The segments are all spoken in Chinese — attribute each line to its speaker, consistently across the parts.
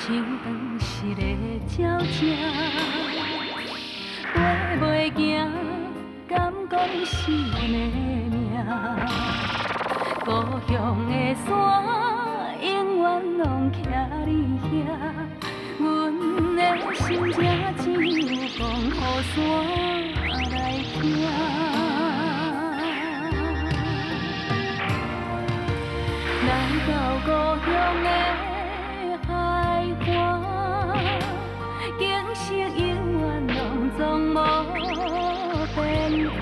Speaker 1: 像当时的鸟只，飞袂行，敢讲是阮的命？故乡的山，永远拢徛你遐，阮的心才只有讲予山来听。来到故乡的海岸，景色永远拢总无变化。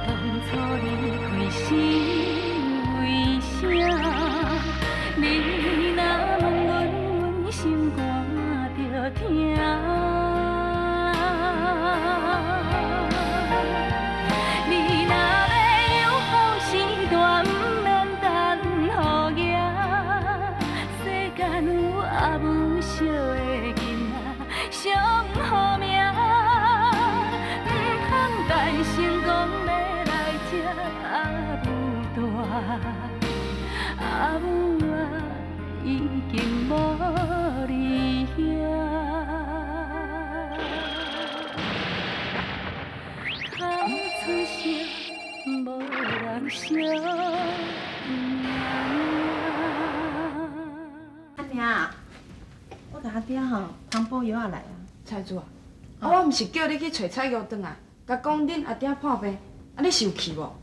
Speaker 1: 当初离开时为啥？你若问阮，阮心肝着疼。你若要有好时段，不免等雨夜。世间有阿母惜的囡仔，上好命。唔通等成功要来这阿母大，阿母啊已经无你遐。哭出声，无人晓。
Speaker 2: 阿娘，我甲阿爹吼通补药仔来啊。
Speaker 3: 菜主啊，我毋是叫你去找菜药转来，甲讲恁阿爹破病，你是有去无？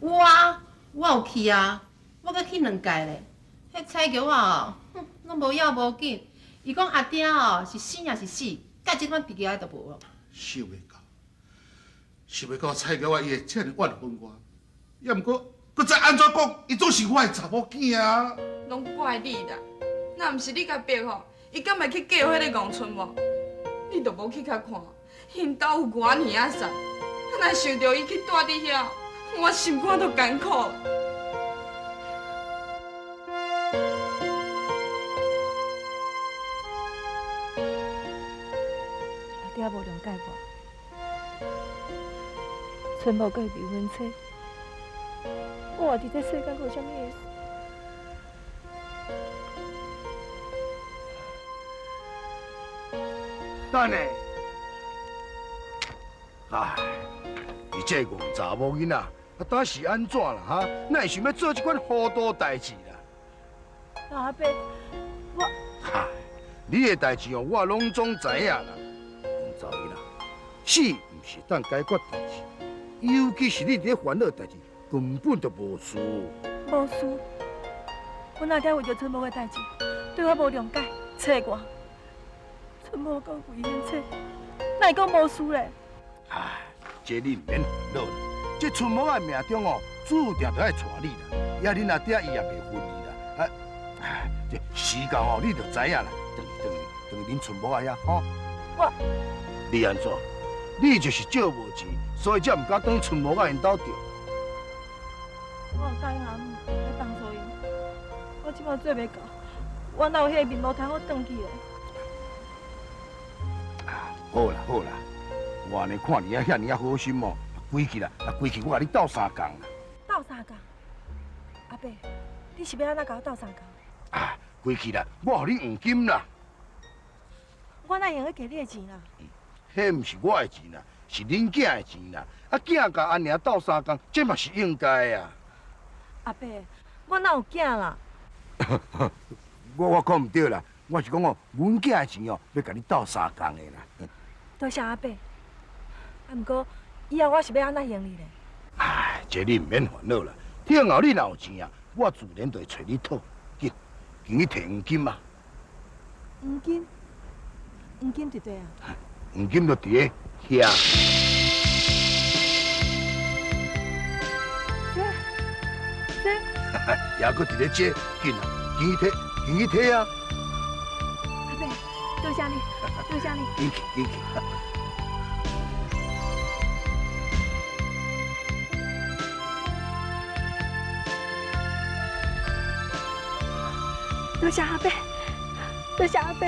Speaker 2: 有啊，我有去啊，我阁去2届咧。迄菜药啊，拢无要无紧。伊讲阿爹哦是死也是死，甲即款比起来都无咯。
Speaker 4: 想袂到，想袂到菜鸟啊，伊会这样怨恨我。也毋过，佮再安怎讲，伊总是我的查某囝啊。
Speaker 3: 拢怪你啦！若毋是你甲逼吼，伊敢会去嫁予迄个王春无？你都无去甲看，因兜有偌尔啊瘦，若想着伊去住伫遐，我心肝都艰苦。
Speaker 5: 阿爹无谅解我，春某佮伊离婚妻，我活伫这世间有啥物意思？
Speaker 6: 等下，唉，伊这戆查某囡仔，啊，当是安怎啦？哈，哪会想要做这款糊涂代志啦？
Speaker 5: 阿伯，我
Speaker 6: 嗨，你的代志哦，我拢总知影啦。洪兆义啦，死毋是当解决代志，尤其是你伫咧烦恼代志，根本就无事。
Speaker 5: 无事，阮阿爹为着春某的代志，对我无谅解，找我。春某讲离婚妻，哪会讲无事咧？
Speaker 6: 唉，这你唔免烦恼啦。这春某的命中哦，注定就爱娶你啦。也恁阿爹伊也袂分你啦。唉，这时间哦，你就知影啦。等恁春某啊遐吼。
Speaker 5: 我，
Speaker 6: 你安怎？你就是借无钱，所以才唔敢等春某啊因兜着。
Speaker 5: 我有答应阿母要帮助伊，我即摆做袂到，我哪有迄个面无通好转去的？
Speaker 6: 好啦好啦，我安尼看你啊遐尔啊好心哦，归去啦，归去我甲你斗3工啦。
Speaker 5: 斗3工？阿伯，你是要安怎甲我斗3工？
Speaker 6: 啊，归去啦，我互你黄金啦。
Speaker 5: 我哪用去给你的钱啦？
Speaker 6: 迄毋是我的钱啦，是恁囝的钱啦。啊，囝甲安尼斗3工，这嘛是应该的啊。
Speaker 5: 阿伯，我哪有囝啦？
Speaker 6: 我讲毋对啦，我是讲哦，阮囝的钱哦，要甲你斗3工的啦。
Speaker 5: 多谢阿伯。啊，毋过以后我是要安怎用你咧？
Speaker 6: 唉，这你唔免烦恼啦。听后你若有钱啊，我自然就会找你讨。紧去摕黄金啊！
Speaker 5: 黄金？黄金伫对啊？
Speaker 6: 黄金就伫咧遐。
Speaker 5: 这，
Speaker 6: 也搁伫咧这，紧啊，紧去摕，紧去摕啊！
Speaker 5: 阿伯，多谢你，多谢你。
Speaker 6: 紧去，紧去。
Speaker 5: 多谢阿伯，多谢阿伯。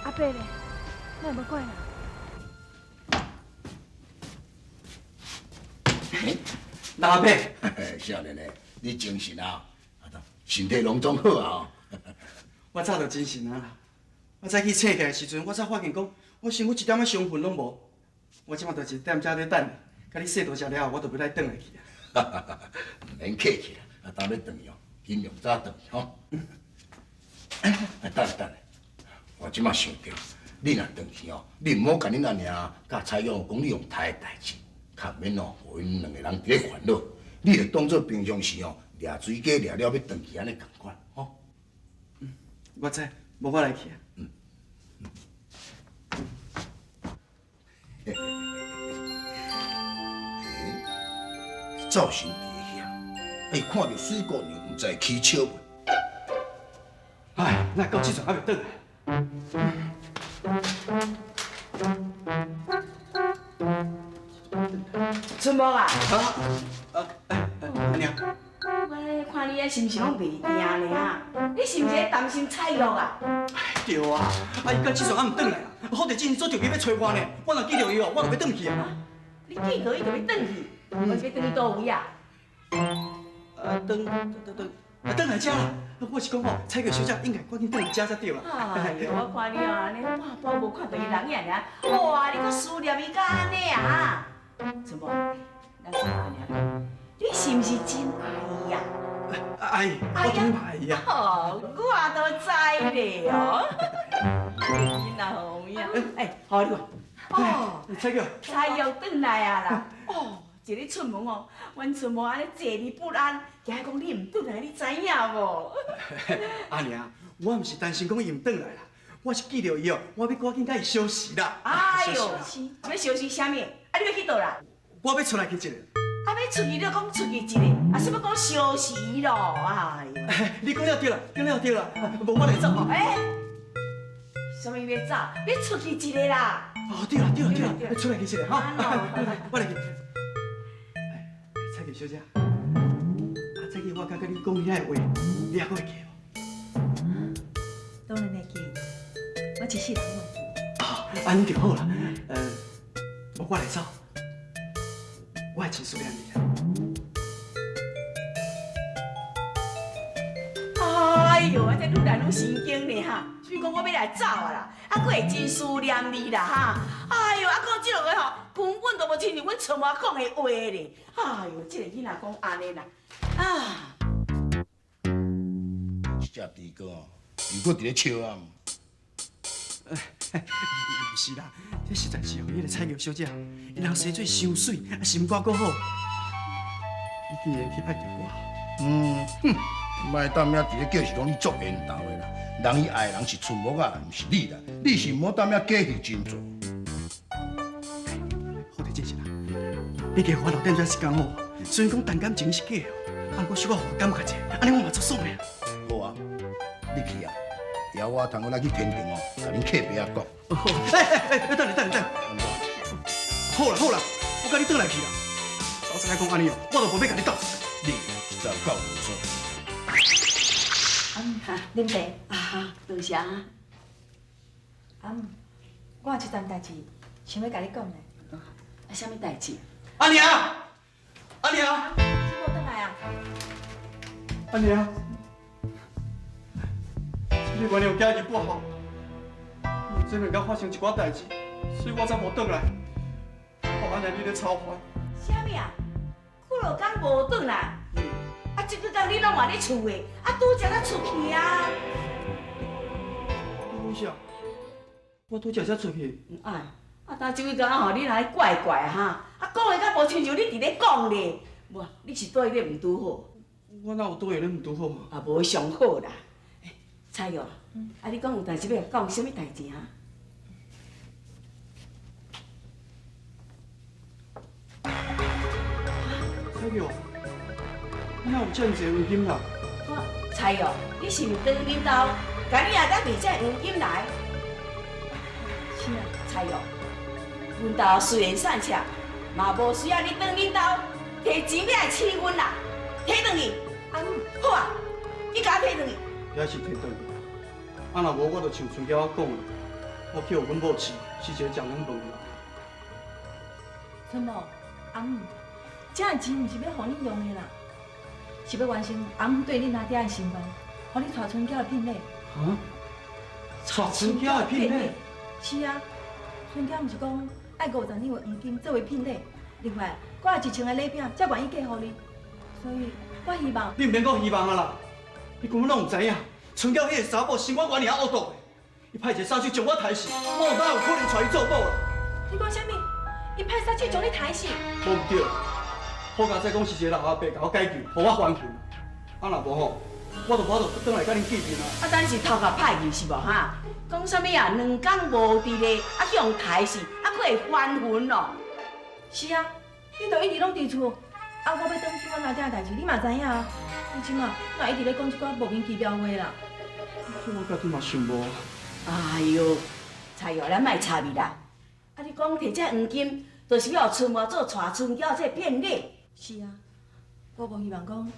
Speaker 5: 阿伯咧，那有无过来？
Speaker 7: 大伯，
Speaker 6: 少年的，你精神啊，身体拢总好啊。
Speaker 7: 我早就精神啊啦。我早起醒起来的时阵，我才发现讲，我身躯一点仔伤痕拢无。我即马就一踮遮咧等，甲你说多谢了后，我就要来转来去啊。
Speaker 6: 唔免客气啦，等要转去哦，尽量早转去吼。等下，我即马想着，你若转去哦，你唔好甲恁阿娘甲蔡勇讲你用台的代志，较免哦，互因两个人伫咧烦恼。你就当做平常时哦，掠水鸡掠了要转去安尼共款，吼。
Speaker 7: 我知，无我来去啊。
Speaker 6: 造型伫遐，哎，看到水姑娘，唔知起笑袂？
Speaker 7: 哎，那到即阵还袂转来？
Speaker 8: 春木啊，
Speaker 7: 阿娘，
Speaker 8: 我看你啊，是毋是拢袂赢呢？你是毋是在担心菜肉啊？
Speaker 7: 对啊，伊到即阵还唔转来啊？好在今日做着急要找我呢，我若记着伊哦，我就要转去啊。
Speaker 8: 你记到伊就要转去，我是要转去倒位啊？
Speaker 7: 转来遮啦。我是讲吼，蔡玉小姐应该赶紧转来遮才对啊。
Speaker 8: 哎呦，我看你哦，安尼半步无看到伊人影尔，哇，你搁思念伊到安尼啊？春木，咱说安尼讲，你是毋是真爱伊啊？
Speaker 7: 阿姨，我当然嘛爱伊啊。
Speaker 8: 哦，我都知咧哦。囡仔好呀，哎，好你话，哦，
Speaker 7: 蔡玉，
Speaker 8: 菜又转来啊啦！哦，一日出门哦，阮春木安尼坐立不安，惊讲你唔转来，你知影无？
Speaker 7: 阿娘，我毋是担心讲伊唔转来啦，我是记着伊哦，我要赶紧甲伊相识啦。
Speaker 8: 哎呦，要相识啥物？啊，你要去倒啦？
Speaker 7: 我要出来去一个。
Speaker 8: 啊，要出去你就讲出去一个，啊，什么讲相识咯？哎呦，
Speaker 7: 你讲了对啦，讲了对啦，无我来走啊。
Speaker 8: 哎，什么要走？要出去一个啦？
Speaker 7: 哦，对啦，出来去一个哈。我来去。蔡玉小姐，蔡玉，我刚甲你讲遐个话，你还阁会记无？
Speaker 8: 当然会记，我一世人忘。
Speaker 7: 安尼就好啦。我来走，我会真思念你啊。
Speaker 8: 哎呦，啊，这愈来愈神经呢哈！所以讲我要来走啊啦，啊，佫会真思念你啦哈！哎呦，啊，讲这落个吼，根本都无亲像阮春妈讲的话咧。哎呦，这个囡仔讲安尼啦，啊！
Speaker 6: 一只猪哥哦，又搁伫咧笑啊！
Speaker 7: 毋是啦，这实在是哦，迄个蔡玉小姐，伊人生做伤水，啊，心肝阁好，伊竟然去爱着我。
Speaker 6: 莫当遐伫咧叫是讲你作缘投的啦，人伊爱的人是春木啊，毋是你啦，你是毋好当遐假戏真做。
Speaker 7: 好在这是啦，你加我留点遮时间好，虽然讲谈感情是假哦，但我小可互我感觉者，安尼我嘛足爽的。
Speaker 6: 好啊，你去啊，邀我通我来去天庭哦，甲恁客伯仔讲。
Speaker 7: 等，好啦，我甲你转来去啦。早知影讲安尼哦，我就无要甲你斗。
Speaker 6: 你实在有够无错。
Speaker 8: 恁爸啊，多谢啊。
Speaker 5: 我有一件代志想要甲你讲呢。
Speaker 8: 啊，啥物代志？
Speaker 7: 阿娘，
Speaker 8: 春木倒来啊！
Speaker 7: 阿娘，你原谅家己不好，这两天发生一寡代志，所以我才无转来。我阿娘你咧操烦。
Speaker 8: 啥物啊？几落天无转来？啊，即几天你拢伫咧厝诶，啊，拄则才出去啊。
Speaker 7: 为啥？我拄则才出去。
Speaker 8: 哎，啊，但即几天吼，你来怪怪哈，啊，讲的敢无亲像你伫咧讲咧。无，你是对咧毋拄好。
Speaker 7: 我哪有倒会咧毋拄好？
Speaker 8: 啊，无上好啦。蔡玉，啊，你讲有代志要讲，啥物代志哈？
Speaker 7: 蔡玉，你哪有遮尔侪黄金啦？
Speaker 8: 蔡玉，你是毋当恁兜，甲你阿爹摕这黄金来？
Speaker 5: 是啊，
Speaker 8: 蔡玉，阮兜虽然散赤，嘛无需要你当恁兜摕钱来饲阮啦，摕转去。好啊，你甲我摕转去。
Speaker 7: 也是摕转去。啊，若无我就像春娇仔讲的，我去互阮某饲，是一个食软饭啦。
Speaker 5: 春木，这个钱毋是要互你用的啦，是要完成阿姆对恁阿爹的心愿，互你带春娇的聘礼。
Speaker 7: 啊？带春娇的聘礼？
Speaker 5: 是啊，春娇毋是讲爱50两的黄金作为聘礼，另外我有1000个礼饼，才愿意嫁互你。所以我希望
Speaker 7: 你毋免讲希望啊啦，你根本拢毋知影，春娇迄个查某心肝原尔恶毒的，伊派一个杀手将我杀死，我哪有可能带伊做某啦？
Speaker 5: 你讲啥物？伊派杀手将你杀死？
Speaker 7: 无毋对，好佳再讲是一个老阿伯甲我解救，互我还魂。啊若无吼，我就倒来甲恁见面啊！
Speaker 8: 啊，等是头壳歹去是无哈？讲啥物啊？2天无伫咧，啊去互杀死，啊佫会还魂咯？
Speaker 5: 是啊，你著一直拢伫厝，啊我要转去阮阿爹的代志，你嘛知影啊？你即马哪一直咧讲即寡莫名其妙话啦？
Speaker 7: 这我家己嘛想无。
Speaker 8: 哎呦，菜哟，咱莫插伊啦！啊，你讲摕这黄金，就是要春毛做带春娇这聘礼。
Speaker 5: 是啊，我无希望讲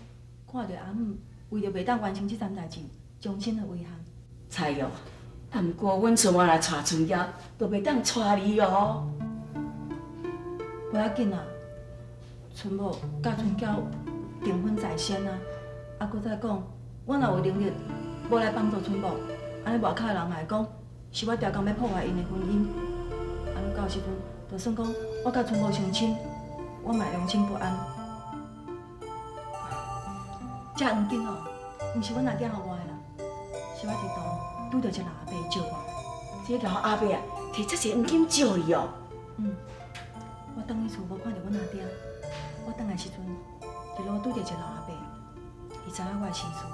Speaker 5: 看到阿母为着袂当完成这件代志，终身的遗憾。
Speaker 8: 菜哟，啊，毋过阮春毛来带春娇，都袂当带你哦。
Speaker 5: 不要紧啊，春某甲春娇订婚在先啊，啊，搁再讲，我若有能力无来帮助春某，安尼外口的人来讲，是我调工要破坏因的婚姻。安尼到时阵，就算讲我甲春某相亲，我嘛会良心不安。这黄金哦，毋是阮阿爹互我的啦，是我伫途拄着一个老阿伯借我。
Speaker 8: 这老阿伯啊，摕这些黄金借你哦。
Speaker 5: 我返去厝无看到阮阿爹，我返来时阵，一路拄着一个老阿伯，伊知影我的心事，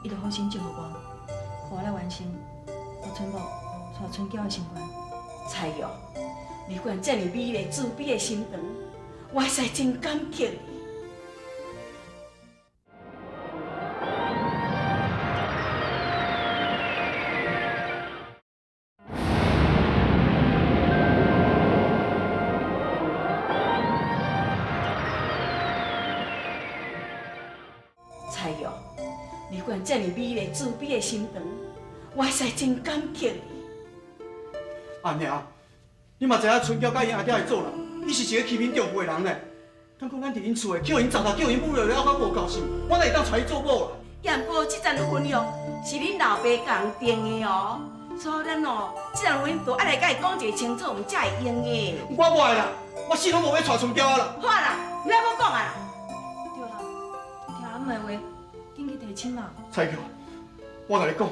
Speaker 5: 伊就好心借互我，互我来完成互春某带春娇的心愿。
Speaker 8: 菜哟，你管这么美丽慈悲的心肠，我实在真感激你。菜哟，你管这么美丽慈悲的心肠，我实在真感激你。
Speaker 7: 阿娘，你嘛知影春娇甲因阿爹会做人，伊是一个欺骗丈夫的人呢。敢讲咱伫因厝的叫因砸头，叫因母了了到无够心，我哪会当带伊做某啦？
Speaker 8: 也毋过这阵婚约是恁老爸共定的哦，所以咱哦，这阵婚都爱来甲伊讲一个清楚，毋才会用的。
Speaker 7: 我无爱啦，我死拢无要带春娇啊啦。
Speaker 8: 好啊啦，毋要搁讲啊啦。
Speaker 5: 对啦，听阿母的话，紧去提亲嘛。
Speaker 7: 彩桥，我甲你讲，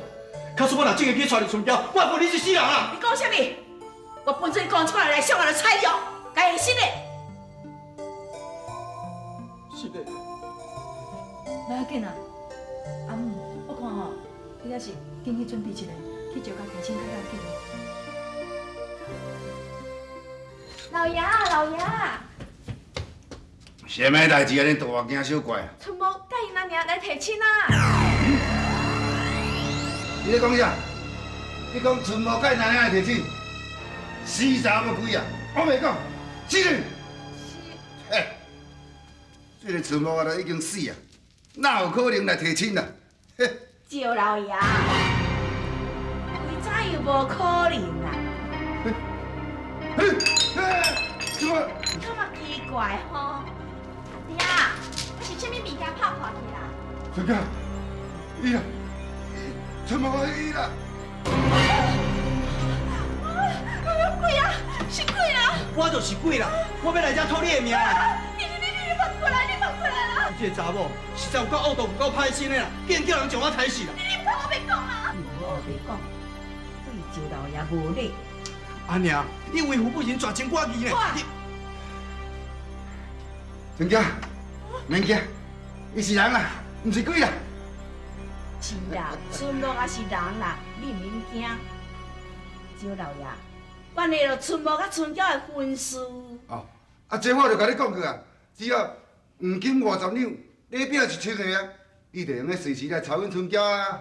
Speaker 7: 假使我若真会去带你春娇，我会分你是死人啊！
Speaker 8: 你讲啥物？我本身讲出来来上我就采用，该信的。
Speaker 7: 是的。
Speaker 5: 不要紧啊，阿母，我看吼，你还是紧去准备一下，去招甲提亲较要紧。
Speaker 1: 老爷，老爷，
Speaker 4: 什么代志啊？恁大惊小怪啊？
Speaker 1: 春某甲因阿娘来提亲啊！
Speaker 4: 你咧讲啥？你讲春某甲因阿娘来提亲？死查某鬼啊！我袂讲，死你！嘿，这个春某啊，都已经死啊，哪有可能来提亲啊？嘿，
Speaker 8: 赵老爷，为怎又无可能啊？
Speaker 4: 什么？
Speaker 8: 这么奇怪吼？
Speaker 1: 阿爹，是啥物物件拍破去啦？
Speaker 4: 春娇，伊啦，春某伊啦。
Speaker 1: 鬼啊！是鬼啊！
Speaker 7: 我就是鬼啦！我要来遮讨你的命啦！
Speaker 1: 你放过来！你放过来啦！
Speaker 7: 这个查某实在有够恶毒，有够歹心的啦，竟然叫人将我杀死啦！
Speaker 1: 你怕我别讲啊！
Speaker 8: 我别讲，对赵老爷无礼。
Speaker 7: 阿娘，你为父不仁，绝情寡义呢！
Speaker 4: 春娇，免惊，伊是人啦，毋是鬼啦。
Speaker 8: 是啦，春某也是人啦，你免惊。赵老爷，办理了春某甲春娇的婚事。
Speaker 4: 哦，啊，这我就甲你讲过啊，只要黄金50两，礼饼1000个啊，你就用个随时来找阮春娇啊。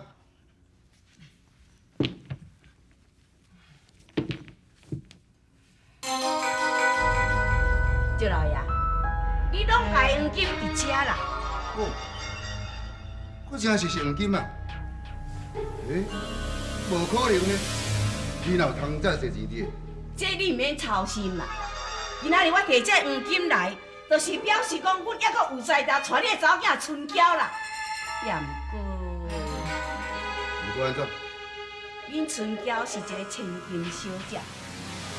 Speaker 8: 赵老爷，你拢把黄金伫遮啦？
Speaker 4: 哦，我真是黄金啊！诶，无可能呢，你哪有通这侪钱的？
Speaker 8: 这你毋免操心啦。今仔日我摕这黄金来，就是表示讲，阮还阁有才调带你的查某囝春娇啦。也毋过，
Speaker 4: 不过安怎？
Speaker 8: 恁春娇是一个千金小姐，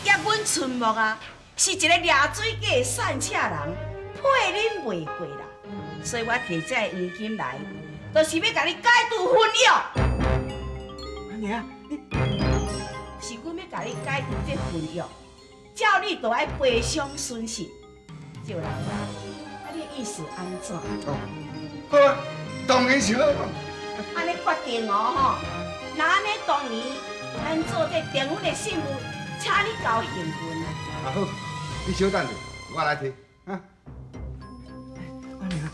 Speaker 8: 也阮春木啊是一个掠水假的散车人，配恁袂过啦。所以我摕这个黄金来，就是要甲你解除婚约。
Speaker 7: 阿娘，
Speaker 8: 是阮要甲你解除这婚约，照你就爱赔偿损失。赵人啊，你的意思安怎？
Speaker 4: 好啊，当然是好啊。
Speaker 8: 安尼决定哦吼。那安尼当年，咱做这订婚的信物，请你交现金。
Speaker 4: 啊好，你稍等者，我来提。啊，
Speaker 7: 阿娘，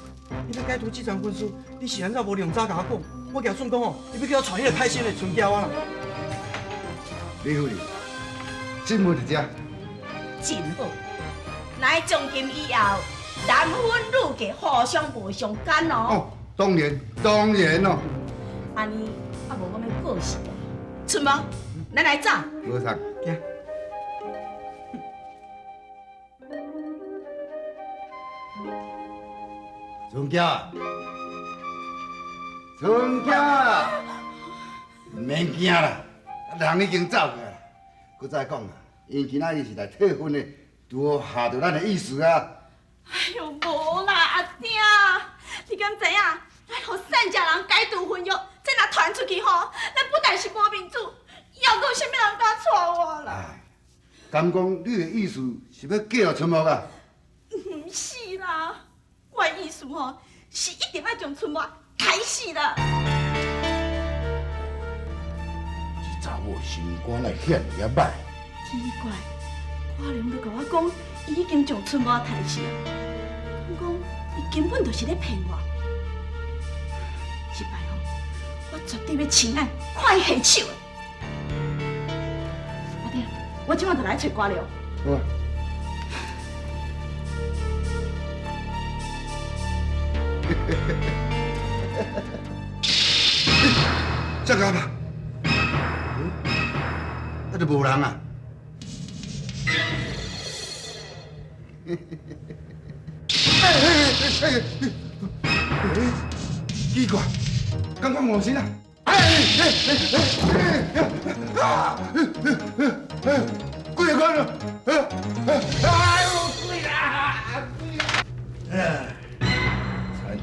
Speaker 7: 你要解除这张婚书，你是安怎无用早甲我讲？我叫顺讲哦，你要叫我带迄个歹心的春娇啊啦。
Speaker 4: 李夫人，信物伫遮。
Speaker 8: 真好。乃从今以后，男婚女嫁互相无相干哦。
Speaker 4: 哦，当然哦。
Speaker 8: 安尼，啊无我要过世啊。春梦，咱来走。
Speaker 4: 无错。
Speaker 7: 行。
Speaker 4: 春娇啊，春娇啊，唔免惊啦，人已经走过啦。搁再讲啊，因今仔日是来退婚的，拄好下着咱的意思啊。
Speaker 1: 哎呦，无啦，阿爹，你敢知影？哎，互散家人解除婚约，这若传出去吼，咱不但是无面子，以后阁有啥物人敢娶我啦？
Speaker 4: 哎，敢讲你的意思是要嫁互春木啊？
Speaker 1: 唔是啦，我的意思吼，是一定要将春木开死啦。
Speaker 4: 这查某心肝来遐尔歹。
Speaker 1: 奇怪，花龙都甲我讲，伊已经将春木杀死了，讲伊根本就是咧骗我。这摆吼，我绝对要请案看伊下手的。阿爹，我今晚就来找瓜了。
Speaker 4: 好啊。这个吧，那就无人啊。奇怪，感觉恶心啊！鬼啊！鬼啊！哎呦，鬼啦！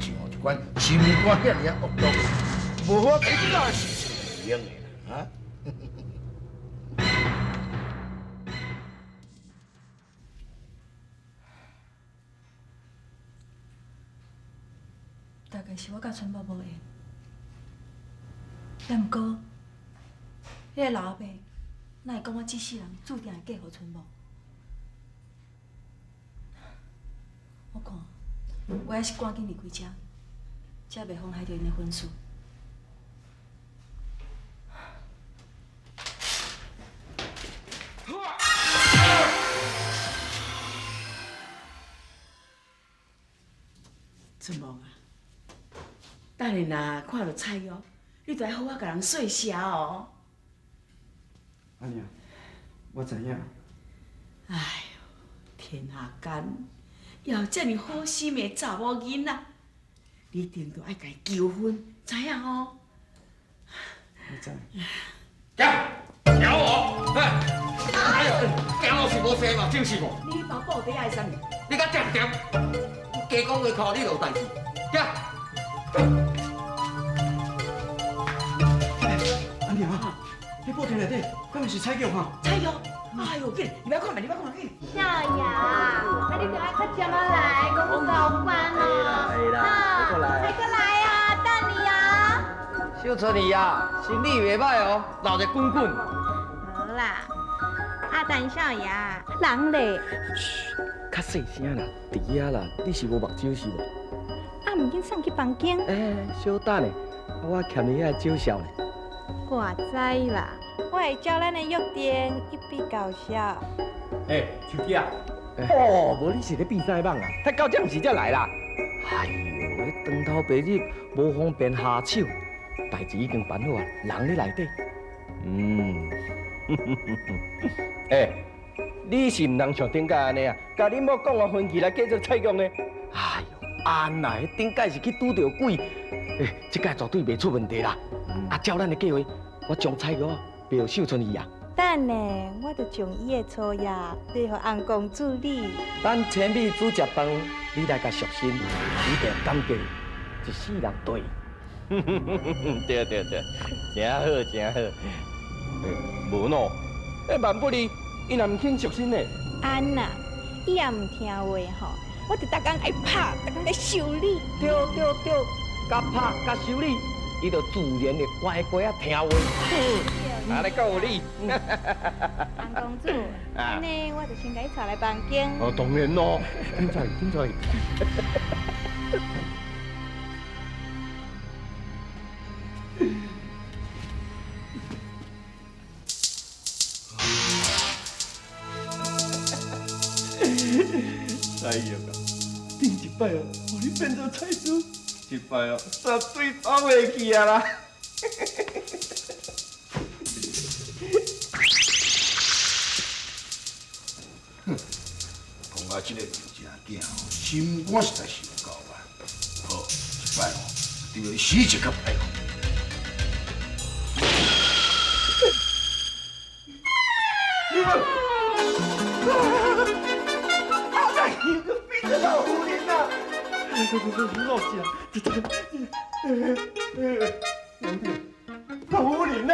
Speaker 4: 亲像一款心肝遐尔恶毒，无法比较是用的啦，啊！
Speaker 5: 大概是我甲春木无缘，但毋过，迄个老阿伯哪会讲我这世人注定会嫁互春木？我看，我还是赶紧离开遮，才袂妨害到因的婚事。
Speaker 8: 春梦啊，等下若看到菜哦，你就要好好甲人说声哦。
Speaker 7: 阿娘，我知影。
Speaker 8: 哎呦，天下间要有这么好心的查某囡仔，你一定都爱甲伊求婚，知影哦？
Speaker 7: 我知。
Speaker 9: 咬我！哎呦，惊我是无生嘛，正是无？
Speaker 8: 你包布底爱啥物？
Speaker 9: 你甲点点，加讲话靠你就有代志。
Speaker 7: 阿娘啊，你布袋内底敢会是菜玉哈？
Speaker 8: 菜玉，哎呦，紧，你不要看嘛，你不要看嘛，紧。
Speaker 1: 少爷，啊你就爱较点仔来，我不够烦哦。
Speaker 9: 来啦，
Speaker 1: 再过来啊，等你啊。
Speaker 9: 小春儿啊，身体袂歹哦，闹得滚滚。
Speaker 1: 好啦，啊陈少爷，人咧，
Speaker 9: 较细声啦，伫遐啦，你是无目睭是无？
Speaker 1: 啊唔紧送去房间。
Speaker 9: 小等咧，我欠你遐酒痟咧。
Speaker 1: 我知啦，我会照咱的约定一笔勾销。
Speaker 9: 手机啊！哦，无你是咧比赛网啊？太到这毋是才来啦？哎呦，你长头白日无方便下手，代志已经办好啊，人咧内底。你是毋通像顶届安尼啊，甲恁某讲分期来继续采用呢？哎呦，安呐，迄顶届是去拄着鬼，即届绝对袂出问题啦。啊，照咱的计划，我将菜药标秀春伊啊。
Speaker 10: 等呢，我就将伊的初夜带互红公主你。
Speaker 9: 咱千美煮食饭，你来甲熟心，你定感觉一世人对。对，真好真好。无喏，万不离，伊若毋肯熟心呢？
Speaker 10: 安呐，伊也唔听话吼，我就逐工爱拍，逐工来修理。
Speaker 9: 对，甲拍甲修理，伊就自然会乖乖啊听话。安尼够有理。
Speaker 10: 红公主，安尼我就先甲伊带来房间。
Speaker 9: 哦，当然咯，紧出。哎呀，顶一摆哦，互你变做菜猪，一摆哦，绝对走袂去啊啦！
Speaker 4: 讲到这个名正囝哦，心肝实在是有够啊！好，一摆哦，对伊死一个歹看。老夫人呐，老死啊！老夫人呐！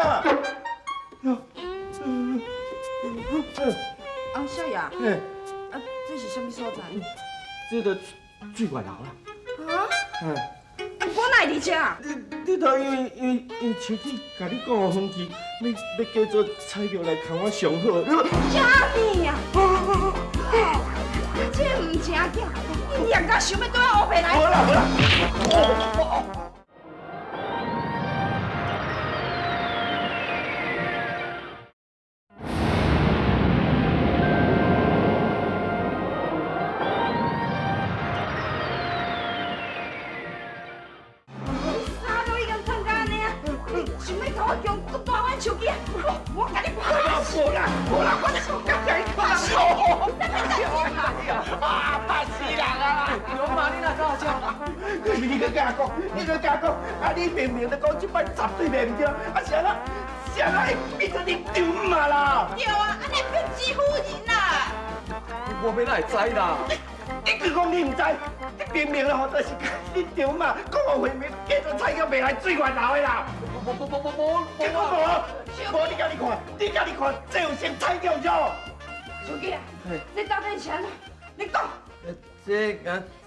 Speaker 3: 少爷，这是什么所在？
Speaker 9: 这个水外楼啦。
Speaker 3: 啊？我哪会伫遮？
Speaker 9: 你头因为秋姐甲你讲的分期，要叫做菜药来看我上好。
Speaker 3: 啥物啊？这唔正经，你也敢想要对我乌白来？
Speaker 4: 好啦。
Speaker 3: 啥都已经放假呢，你想要跟我强搁大碗手机？我甲你拍。无啦，我手甲你拍手。
Speaker 9: 怕死人啊！有嘛？你哪敢笑？你搁甲讲，啊！你明明就讲即摆绝对袂唔对，啊是安会变做你丢嘛啦？
Speaker 3: 对啊，安尼变欺负人啦！
Speaker 9: 我要哪会知啦？你cứ講你唔知，你明明咯，就是你丟嘛，講我會面繼續菜嘅未來水源流的啦。冇，你家你看，這有先菜掉咗。
Speaker 3: 小姐啊，你到底是安怎？你講。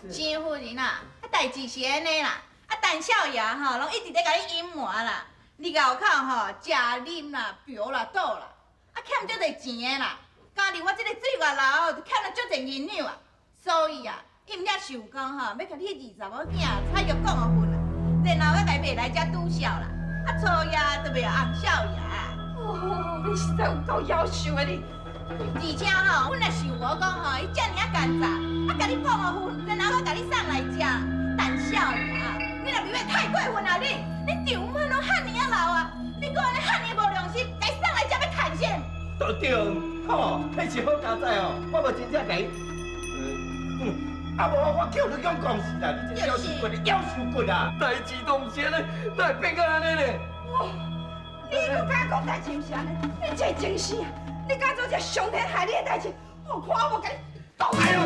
Speaker 11: 欺负人啊！代志是安尼啦，陈少爷吼，拢一直在甲你隐瞒啦。你后口吼，食啉啦、嫖啦、赌啦，欠足侪钱的啦。加入我这个水月楼，就欠了足侪银两啊。所以啊，伊毋才想讲吼，要甲你20某囝菜玉讲互分啦，然后要甲伊买来遮拄笑啦。初夜就袂红少爷。
Speaker 3: 哦，你实在有够夭寿的你。
Speaker 11: 而且吼，阮也想无讲吼，伊遮尔干杂，甲你讲互分，然后我甲你送来遮。陈少爷，你若咪要太过分啊你！你丈夫拢遐尔老啊，你搁安尼遐尔无良心，甲伊送来遮要趁啥？
Speaker 9: 对，吼，迄是好佳哉哦，我无真正甲伊。啊无，我叫你讲是啦，你这夭寿骨啊！代志拢是安尼，哪会变到安尼呢？
Speaker 3: 你搁敢讲代志毋是安尼？你这真是啊！你敢做这伤天害理的代志？我看我无甲你斗！哎呦！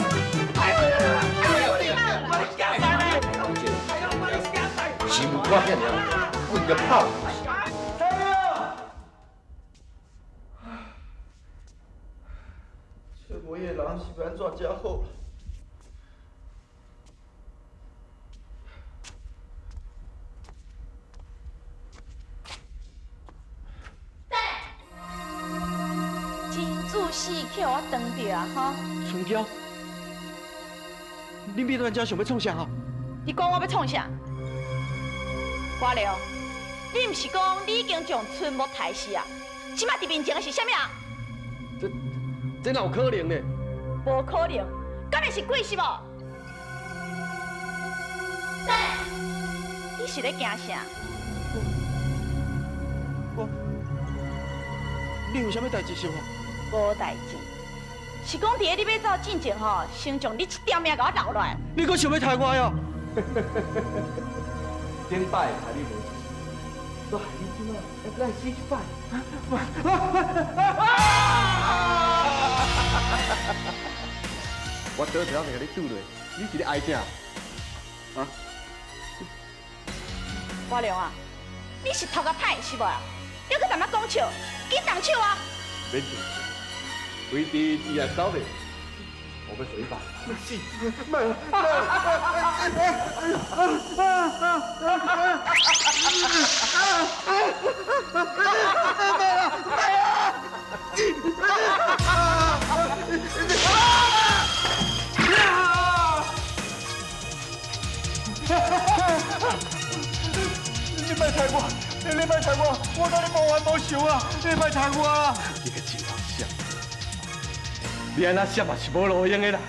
Speaker 9: 我你惊死咧！我你惊死！
Speaker 4: 心肝遐尔，滚个炮！
Speaker 9: 这我也人是要安怎才好？
Speaker 10: 真仔细叫我当着啊吼！
Speaker 9: 春娇，你咪突然间想要创啥吼？
Speaker 10: 你讲我要创啥？花良，你毋是讲你已经将春木杀死啊？即摆伫面前的是啥物人？
Speaker 9: 这哪有可能呢？
Speaker 10: 无可能，敢会是鬼是无？你是咧惊啥？
Speaker 9: 你有啥物代志想我？
Speaker 10: 无代志，是讲伫咧你要走进前吼，先将你一条命给我留落来。
Speaker 7: 你阁想要杀我哟？
Speaker 9: 顶摆害你无钱，都害你即马要再死一摆。我倒条来甲你拄落，你是咧爱啥？啊？
Speaker 10: 华良啊，你是头壳歹是无啊？你搁淡仔讲笑，紧动手啊！
Speaker 9: 免动手，为弟伊也走袂，我要随办。是，你别踩我，你别踩我，我跟你无冤无仇啊！你别踩我啊！你个真好笑，你安那闪也是无路用的啦！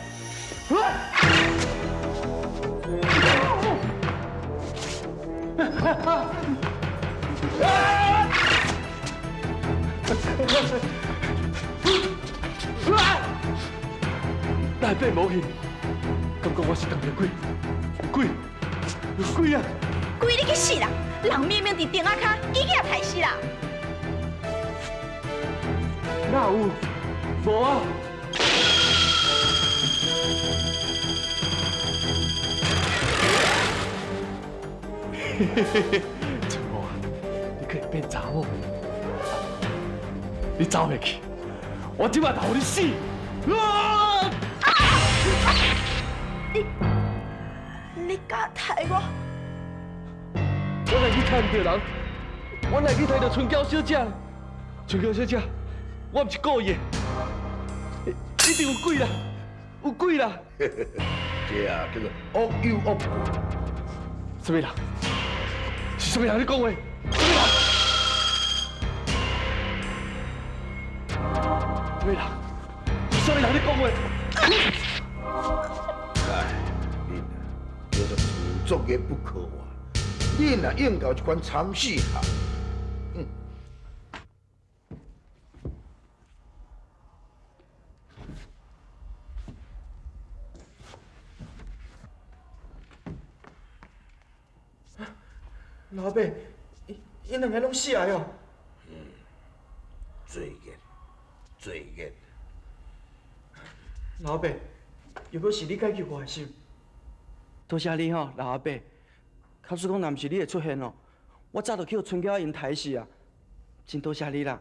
Speaker 9: 大伯无去，感觉我是当着鬼，鬼啊！
Speaker 10: 鬼你去死啦！人明明伫顶仔骹，自己也害死啦！
Speaker 9: 哪有？无啊！春某啊，你可以变查某，你走袂去，我即摆就互你死！
Speaker 10: 你敢害我？
Speaker 9: 我来去看到人，我来去睇到春娇小姐。春娇小姐，我唔是故意的，一定有鬼啦，有鬼啦！
Speaker 6: 这啊叫做恶有恶报。
Speaker 9: 什么人？是什么人？你讲话？什么人？什么人？是什么人？你讲话？
Speaker 6: 哎，恁啊，叫做自作孽不可活。恁啊，应到一款惨死行。
Speaker 7: 老伯，因两个拢死来哦。
Speaker 6: 罪孽。
Speaker 7: 老伯，如果是你解救我的心，多谢你吼，老阿伯。假使讲若毋是你的出现哦，我早就去春娇因刣死啊！真多谢你啦。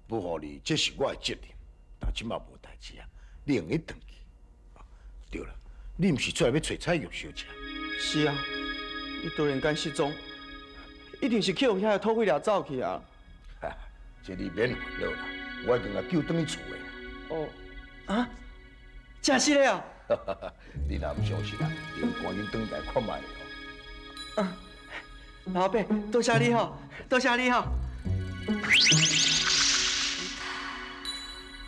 Speaker 6: 不互你，这是我的责任。但即马无代志啊，你用去转去。对了，你毋是出来要找彩玉小姐？
Speaker 7: 是啊，伊突然间失踪，一定是去互遐个土匪掠走去啊！
Speaker 6: 哈，这你免烦恼啦，我已经甲救转去厝诶。
Speaker 7: 哦，啊，真是的啊！
Speaker 6: 你若毋相信啊，你赶紧转来看卖哦。
Speaker 7: 啊，老伯，多谢你吼，多谢你吼。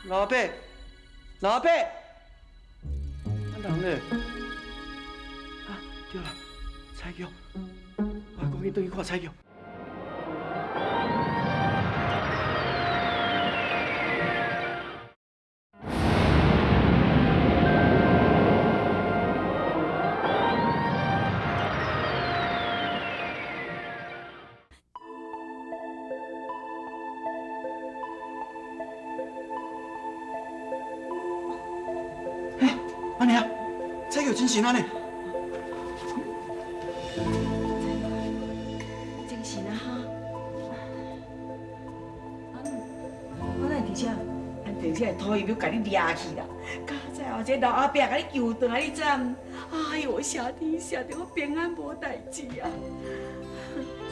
Speaker 7: 老伯，老伯，啊人呢？啊，对了，彩玉，我赶紧转去看彩玉。安尼啊，彩玉真神啊呢！
Speaker 5: 真神啊哈！我哪会伫遮？
Speaker 8: 安地这土伊要甲你掠去啦！刚才后这老阿伯甲你救回来，你知唔？哎呦，谢天谢地，我平安无代志啊！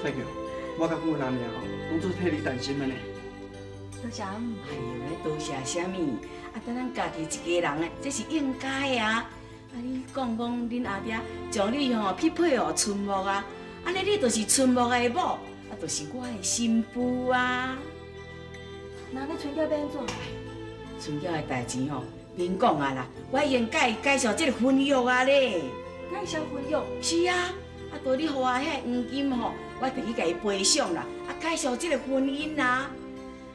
Speaker 7: 彩玉，我甲阮阿娘吼，拢做替你担心的呢。
Speaker 5: 多谢。
Speaker 8: 哎呦，多谢啥物？啊，等咱家己一家人诶，这是应该的啊！啊，你讲恁阿爹将你吼匹配互春木啊，安尼你就是春木的某，啊，就是我的新妇啊！
Speaker 5: 那你春娇要安怎？
Speaker 8: 春娇的代志吼，免讲啊啦，我已经甲伊介绍这个婚约啊咧。
Speaker 5: 介绍婚约？
Speaker 8: 是啊，啊，到你予我遐黄金吼，我就去甲伊赔偿啦，啊，介绍这个婚姻啦。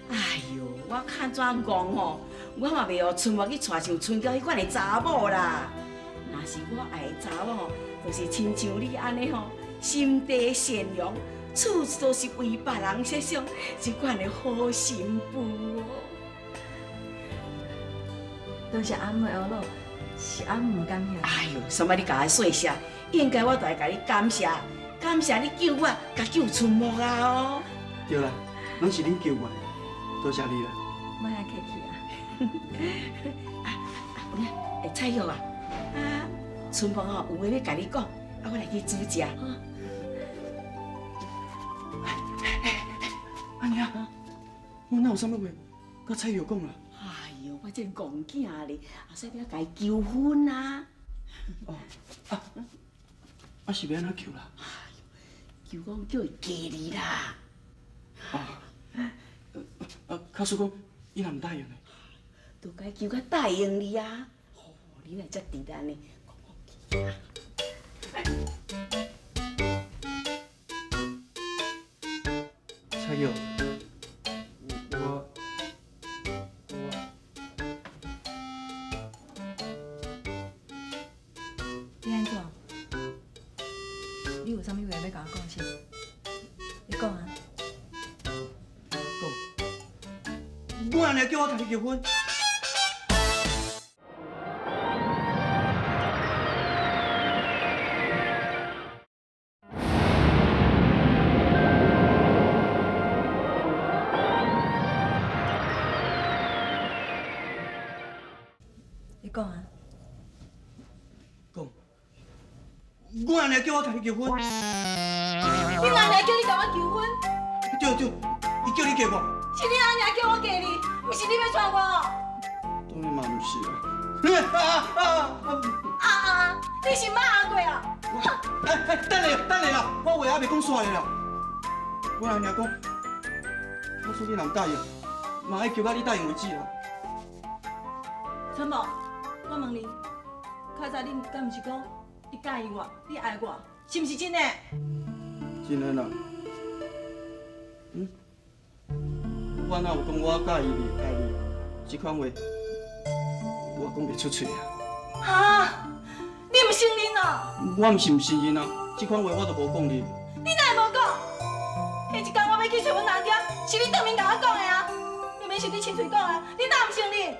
Speaker 8: 哎呦，我看怎讲吼？我嘛袂学春末去娶像春娇迄款的查某啦。若是我爱的查某，就是亲像你安尼吼，心地善良，处处都是为别人设想，这款的好媳妇哦。
Speaker 5: 多谢阿母的学路，是阿母感谢。
Speaker 8: 哎呦，什么你甲我细声，应该我就会甲你感谢，感谢你救我，甲救春末啊哦。
Speaker 7: 对啦，拢是恁救我的，多谢你啦。
Speaker 5: 莫遐客气啊。
Speaker 8: 蔡玉啊，春末吼有话要甲你讲，我来去煮食吼。
Speaker 7: 阿娘，我哪有啥物话甲蔡玉讲啦？
Speaker 8: 哎呦，我这戆囝咧，后生要甲伊求婚啊！
Speaker 7: 哦，是要安怎求啦？
Speaker 8: 求讲叫伊嫁你啦！
Speaker 7: 假使讲伊若唔答应呢？
Speaker 8: 都该求甲答应你啊！哦，你若遮直单呢，讲好
Speaker 7: 蔡玉，我
Speaker 5: 你安怎？你有啥物话要甲我讲先？你讲啊！
Speaker 7: 我阿娘叫我甲你结婚。
Speaker 5: 你讲啊！
Speaker 7: 讲，我阿娘叫我甲你结婚。
Speaker 11: 你阿娘叫你甲我求婚，
Speaker 7: 对，伊叫你嫁我。
Speaker 11: 是你阿娘叫我嫁你，不是你要娶我。
Speaker 7: 当然嘛毋是啦。
Speaker 11: 你是骂阿贵啊？
Speaker 7: 等下啦，我话还袂讲煞咧啦。我阿娘讲，我说你若唔答应，嘛爱求到你答应为止啦。
Speaker 5: 春末，我问你，较早恁敢毋是讲你介意我，你爱我，是毋是真的？
Speaker 7: 真的啦。我哪有讲我介意你、爱你？这款话我讲袂出嘴啊。
Speaker 11: 哈？你唔承认啊？
Speaker 7: 我毋是唔承认啊，这款话我都无讲你。
Speaker 11: 你哪会无讲？迄一天我要去找阮阿爹，是你当面甲我讲的啊！明明是你亲嘴讲的，你哪唔承认？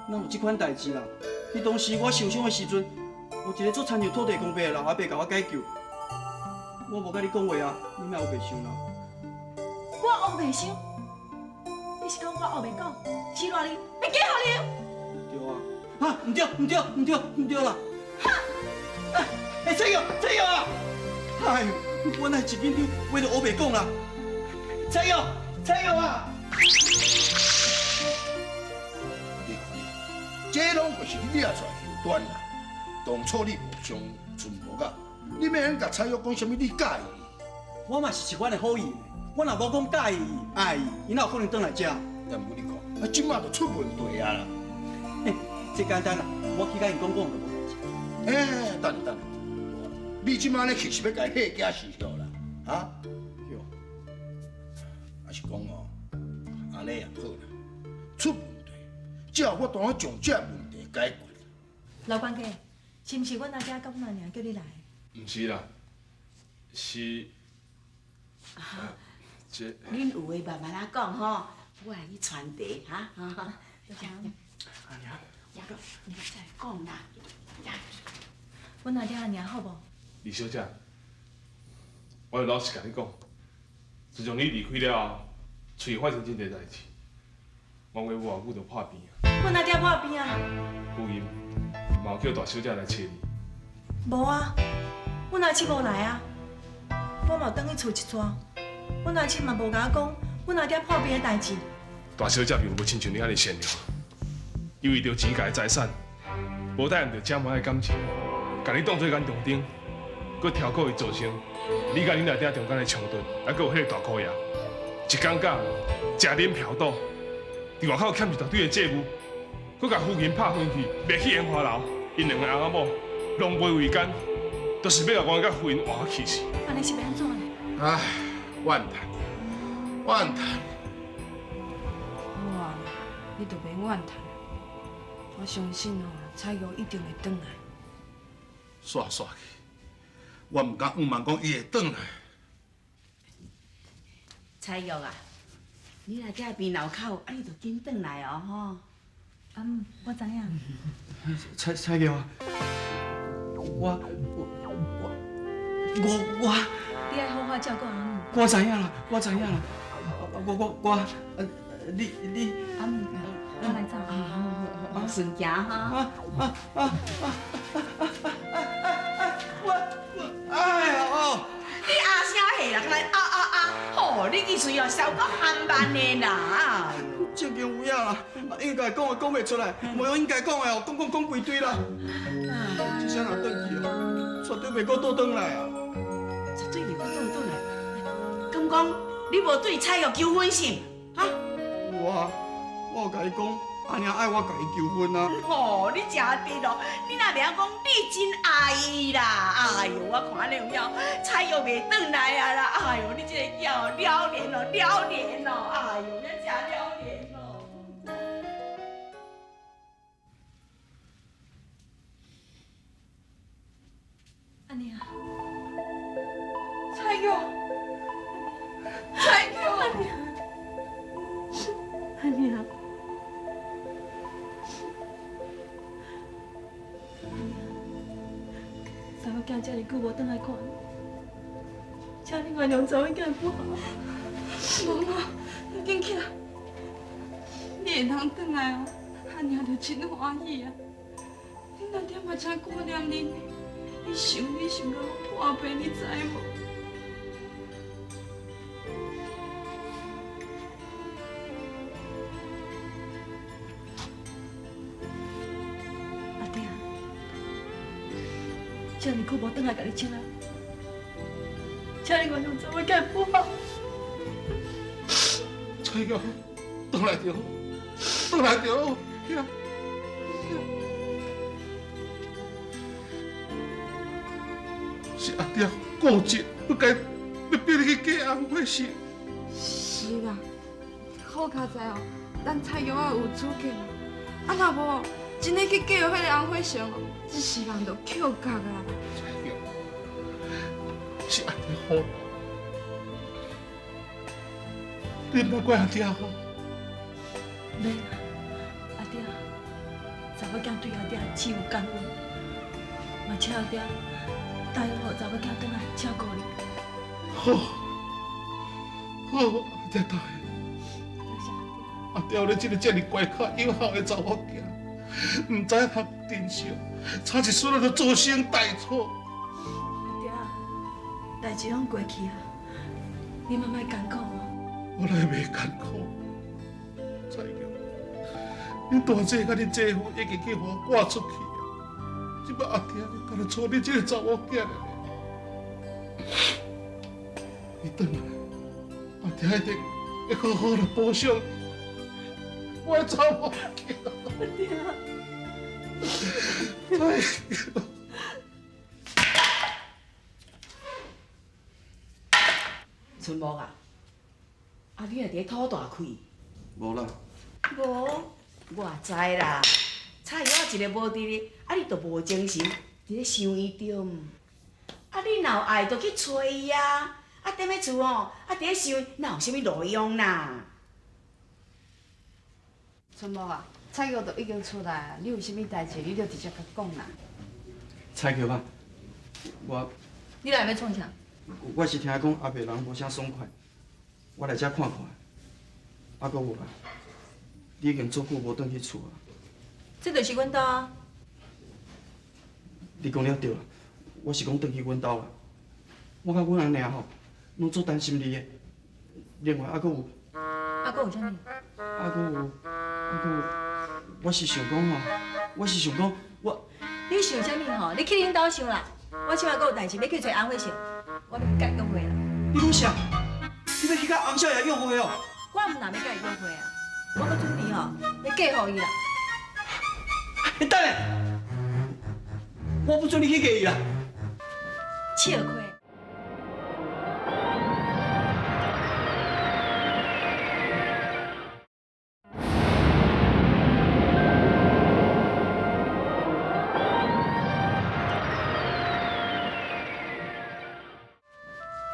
Speaker 7: 哪有这款代志啦？迄当时我受伤的时阵，有一个做亲像土地公伯的老阿伯甲我解救。我无甲你讲话啊，你莫有白想啦。
Speaker 11: 我黑白想，你是讲我黑白讲，是偌哩要嫁互你？
Speaker 7: 对啊，唔对啦！蔡玉啊！哎呦，我那一紧张，为着黑白讲啦。蔡玉啊！
Speaker 6: 这拢就是你掠出来后端啦。当初你无相存无啊，你免安甲蔡玉讲什么你介意？
Speaker 7: 我嘛是一款的好意，我若无讲介意、爱伊，伊哪有可能转来遮？
Speaker 6: 也唔你看，即马就出问题啊啦！
Speaker 7: 这简单啦，我去甲因讲就无代志。
Speaker 6: 等，你即马咧其实要甲伊下假死掉啦，啊？
Speaker 7: 对。
Speaker 6: 也是讲哦，安尼也好啦，出问题，只要我当我将这问题解决。
Speaker 5: 老管家，是毋是阮阿姐甲阮阿娘叫你来？
Speaker 12: 毋是啦，是这。
Speaker 8: 恁有话慢慢仔讲吼，我来去传递哈。
Speaker 7: 阿娘，
Speaker 8: 你再讲啦。
Speaker 5: 阮阿爹阿娘好无？
Speaker 12: 李小姐，我老实甲你讲，自从你离开了后，厝里发生真侪代志，王维外母就破病啊。
Speaker 5: 阮阿爹破病啊？
Speaker 12: 有因嘛有叫大小姐来找你。
Speaker 5: 无啊，阮阿七无来啊。我嘛等去厝一撮，阮阿七嘛无甲我讲阮阿爹破病的代志。
Speaker 12: 大小姐并无亲像你安尼善良，伊为着钱家的财产，无答应着姐妹的感情，甲你当做眼中钉，佮挑唆伊造成你甲恁阿爹中间的冲突，还佮有迄个大姑爷，一讲假食啉嫖赌，伫外口欠一大堆的债务，佮甲夫人拍回去，卖去烟花楼，因两个翁仔某狼狽为奸，都是要甲我甲夫人活气死。
Speaker 5: 安尼是要安怎呢？
Speaker 6: 唉，怨叹。
Speaker 13: 哇，你都免怨叹，
Speaker 3: 我相信哦，彩玉一定会转来。
Speaker 12: 煞去，我唔敢讲伊会转来。
Speaker 8: 彩玉啊，你来这边路口，你就紧转来哦，吼。
Speaker 5: 我知影。
Speaker 7: 彩玉啊，我，
Speaker 5: 你爱好好照顾阿母。
Speaker 7: 我知影啦，你，
Speaker 5: 阿母，我来走。
Speaker 8: 我顺行哈。
Speaker 7: 哎呀哦！
Speaker 8: 你阿声下人来吼，你意思哦，烧到含慢的啦。
Speaker 7: 正经有影啦，应该讲的讲袂出来，无用应该讲的哦，讲规堆啦。这声若转去哦，绝对袂搁倒转来啊！
Speaker 8: 绝对袂搁倒转来。咁讲，你无对彩玉求婚是？哈？
Speaker 7: 我有甲伊讲，阿娘爱我甲伊求婚啊。
Speaker 8: 哦，你真对咯，你若袂晓讲，你真爱伊啦。哎呦，我看了了，彩玉袂转来啊啦。哎呦，你这个囝了脸哦，了脸哦，哎呦，你真了脸哦。
Speaker 5: 阿娘，
Speaker 3: 彩玉，彩玉，
Speaker 5: 阿娘，查某囝遮尔久无转来看你，请你原谅查某囝不好。
Speaker 3: 无啊，你紧起来，你会通转来哦，阿娘就真欢喜啊。你那点嘛真顾念恁呢，你想到破病，你知无？
Speaker 5: 阿爹，遮尔久无转来甲你请安，请你原谅查某囝不好。
Speaker 12: 彩玉，转来着，转来着，兄。是阿爹固执，不该要逼你去嫁红火城。
Speaker 3: 是啦，好佳哉哦，咱彩玉啊有主见啦。啊，若无真的去嫁予迄个红火城哦，这世人就扣角啦。
Speaker 12: 彩玉，是阿爹好，你莫怪阿爹好。
Speaker 5: 免啦，阿爹，查某囝对阿爹只有感恩，嘛请阿爹答应互查某囝转来照顾你。
Speaker 12: 好，阿爹答应。阿爹有你这个这么乖巧友好的查某囝，唔知他珍惜，差一瞬仔就造成大错。
Speaker 5: 阿爹，代志拢过去啊，你莫艰苦啊。
Speaker 12: 我来袂艰苦，彩玉，恁大姐甲恁姐夫已经去互我赶出去啊！即摆阿爹干那娶你这个查某囝了。你转来，阿爹一定会好好来保障我的查某囝。
Speaker 5: 阿爹，
Speaker 12: 彩玉。
Speaker 8: 春木啊，啊你若伫吐大气？
Speaker 7: 无啦，
Speaker 8: 无，我也知啦。彩玉一个无伫咧，啊你就无精神，伫咧想伊中。啊你若有爱，就去找伊啊！啊踮咧厝哦，啊伫咧想，哪有啥物路用啦？
Speaker 3: 春木啊，彩玉都已经出来啊，你有啥物代志，你就直接甲讲啦。
Speaker 7: 彩玉啊，
Speaker 5: 你来要创啥？
Speaker 7: 我是听讲阿伯人无啥爽快，我来遮看看。啊，搁有啊，你已经足久无转去厝啊。
Speaker 5: 这就是阮家啊。
Speaker 7: 你讲了对啦，我是讲转去阮兜啦。我甲阮阿娘吼，拢足担心你的。另外还搁有，
Speaker 5: 啊，搁有啥物？
Speaker 7: 我是想讲吼，
Speaker 5: 你想啥物吼？你去恁兜想啦。我即摆搁有代志要去找安慧成，我要甲伊约会啦。
Speaker 7: 你讲啥？你要去甲洪少爷约会哦？
Speaker 5: 我毋但要甲伊约会啊，我搁准备吼要嫁互伊啦。
Speaker 7: 你等下，我不准你去嫁伊啦。
Speaker 5: 笑亏。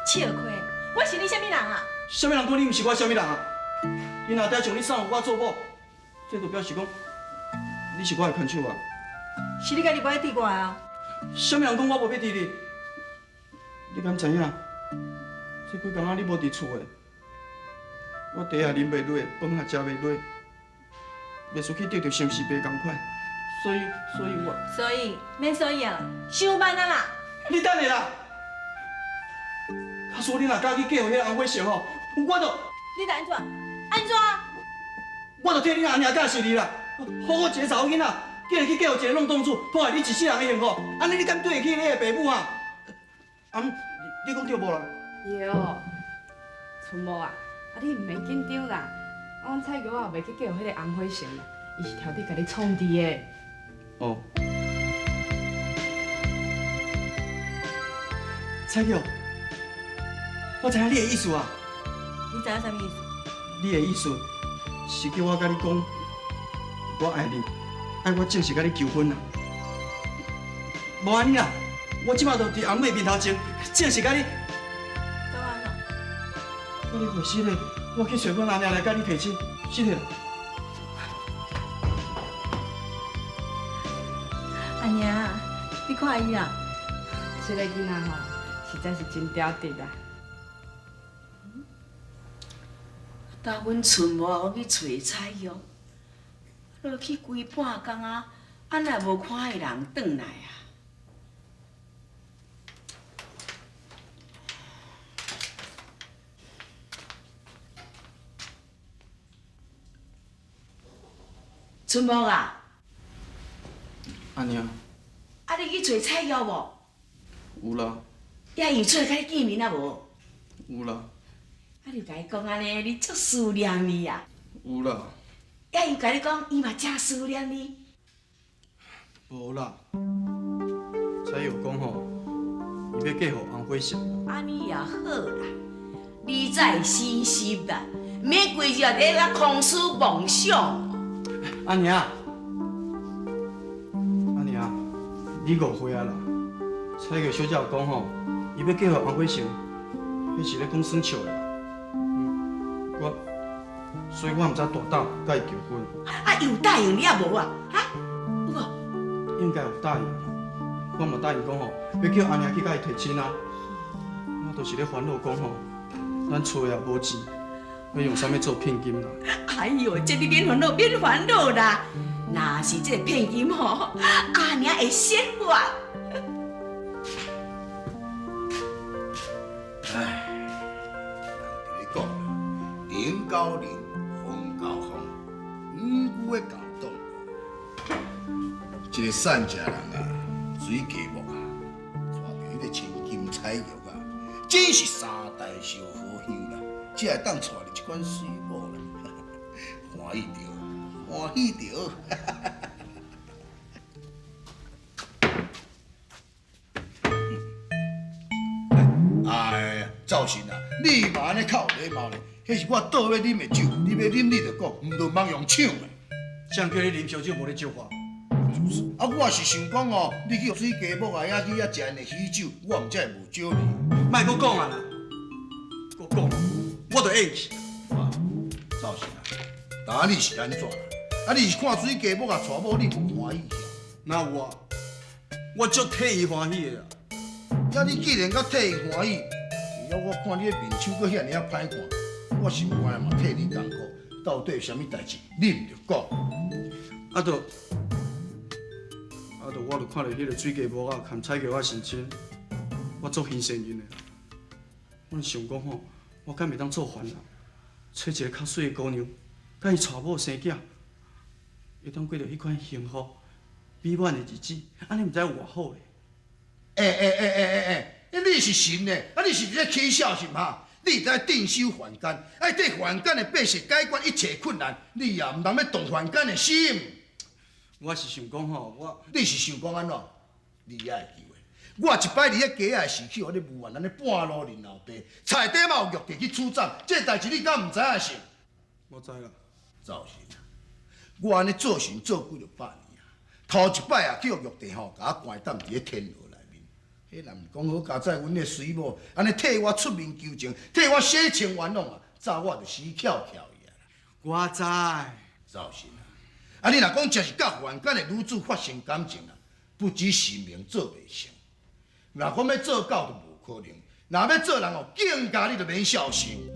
Speaker 8: 笑亏，我是你什么人啊？
Speaker 7: 什么人讲你毋是我什么人啊？因阿爹将你送互我做某，这就表示讲你是我的牵手啊。
Speaker 5: 是你家己不爱滴我啊？
Speaker 7: 什么人讲我无要滴你？你敢知影？这几工仔你无伫厝的，我茶也啉袂落，饭也食袂落，袂输去得到心事白同款，所以
Speaker 5: 所以免所以啊，伤慢啊啦！
Speaker 7: 你等下啦。假使你若敢去嫁予迄个洪辉成吼，我就
Speaker 5: 你安怎？安怎？
Speaker 7: 我就替你阿娘教训你啦！好好一个查某囡仔，竟然去嫁予一个弄洞主，破坏你一世人的幸福，安尼你敢对得起你的爸母啊？你讲对无啦？
Speaker 3: 对哦，春某啊，你唔免紧张啦，阮菜girl也袂去嫁予迄个洪辉成啦，伊是挑你甲你创治的。
Speaker 7: 哦。菜girl，我知影你的意思啊。
Speaker 5: 你知影啥物意思？
Speaker 7: 你的意思是叫我甲你讲，我爱你，爱我正式甲你求婚啦。无安尼啦，我即马就伫红妹面头前正式甲你。
Speaker 5: 干嘛呢？
Speaker 7: 甲你回死嘞！我去找阮阿娘来甲你提亲，是嘞。
Speaker 5: 阿娘，你看伊啦，
Speaker 3: 这个囡仔吼，实在是真嗲直啊。
Speaker 8: 当阮春某去找彩玉，落去规半工啊，俺也无看伊人转来啊。春某啊，
Speaker 7: 阿娘，
Speaker 8: 啊你去找彩玉无？
Speaker 7: 有啦，
Speaker 8: 也有出来甲你见面啊无？
Speaker 7: 有啦，
Speaker 8: 啊你甲伊讲安尼，你足思念你啊。
Speaker 7: 有啦，
Speaker 8: 也有甲你讲，伊嘛真思念你。
Speaker 7: 无啦。彩玉讲吼，伊要嫁予洪辉成。
Speaker 8: 安尼也好啦，你在心心啦，免规日在遐空思梦想。
Speaker 7: 阿娘，阿娘，你误会啊啦！彩玉小姐有讲吼，伊要嫁予洪辉成，迄是咧讲算笑的啦。所以我毋知大胆甲伊求婚。
Speaker 8: 啊，有答应你也无啊？哈？有无？
Speaker 7: 应该有答应啦。我嘛答应讲吼，要叫阿娘去甲伊提亲啊。我就是咧烦恼讲吼，咱厝也无钱，要用啥物做聘金啦？
Speaker 8: 哎呦，这你免烦恼啦！若是这个聘金吼，阿娘会先还。
Speaker 6: 唉，人伫咧讲啦，人交人，风交风，五句的共党。一个善食人啊，水家木啊，带着迄个千金彩玉啊，真是三代烧好香啦，才会当带入这款水某啦，欢喜着，欢喜着。哎呀，赵信啊，你嘛安尼较有礼貌咧，迄是我倒要啉的酒，你要啉你就讲，毋着茫用抢的。
Speaker 7: 谁叫你啉烧酒无咧招我？
Speaker 6: 啊，我是想讲哦，你去水家木啊，遐去遐食因的喜酒，我毋才会无招你。
Speaker 7: 莫搁讲啊啦，搁讲，我就厌去。
Speaker 6: 啊，赵信啊，答你是安怎啦？啊，你是看水家木啊，娶某你无欢喜呀？
Speaker 7: 哪有啊？我足替伊欢喜的啦。
Speaker 6: 呀，你既然甲替伊欢喜，了我看你的面手搁遐尔啊歹看，我心肝嘛替你艰苦。到底有啥物代志，你毋着讲。
Speaker 7: 啊，我就看到迄个水家木啊，牵彩玉啊成亲，我足欣赏因的。我想讲吼，我敢袂当做凡人，找一个较水的姑娘，甲伊娶某生囝，会当过着迄款幸福美满的日子，安尼毋知有偌好诶。
Speaker 6: 你是神呢？啊，你是咧起笑是嘛？你在定修凡间，爱替凡间的百姓解决一切困难，你也毋通要动凡间的心。
Speaker 7: 我是想讲吼，
Speaker 6: 你是想讲安怎？你也会记话，我一摆伫遐街仔时去，互你无安尼半路认后地，菜底嘛有玉地去处斩，这代志你敢毋知影是？
Speaker 7: 我知啦。
Speaker 6: 赵神啊，我安尼做神做几落百年啊，头一摆啊去互玉地吼，甲我关踮伫咧天牢内面，迄若毋讲好佳哉，阮的水某安尼替我出面求情，替我洗清冤枉啊，早我就死翘翘伊啊！
Speaker 7: 我知。
Speaker 6: 赵信啊，啊你若讲真是甲犯奸的女子发生感情啊，不止是命做袂成。若讲要做狗就无可能，若要做人哦，更加你就免小心。